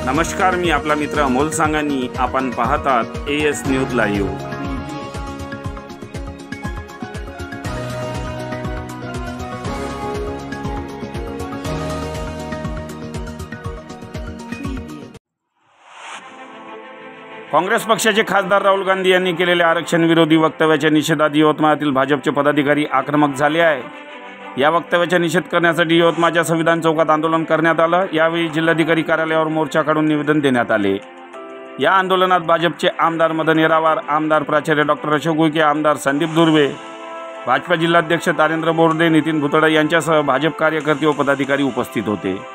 नमस्कार, मी आपला मित्र अमोल सांगानी. आपण पाहतात AS न्यूज लाईव्ह. काँग्रेस पक्षाचे खासदार राहुल गांधी यांनी केलेल्या आरक्षण विरोधी वक्तव्याच्या निषेधात यवतमाळातील भाजपचे पदाधिकारी आक्रमक झाले आहे. या वक्तव्याचा निषेध करण्यासाठी यवतमाळच्या संविधान चौकात आंदोलन करण्यात आलं. यावेळी जिल्हाधिकारी कार्यालयावर मोर्चा काढून निवेदन देण्यात आले. या आंदोलनात भाजपचे आमदार मदन येरावार, आमदार प्राचार्य डॉक्टर अशोक उईके, आमदार संदीप दुर्वे, भाजपा जिल्हाध्यक्ष तारेंद्र बोर्डे, नितीन भुतडा यांच्यासह भाजप कार्यकर्ते व पदाधिकारी उपस्थित होते.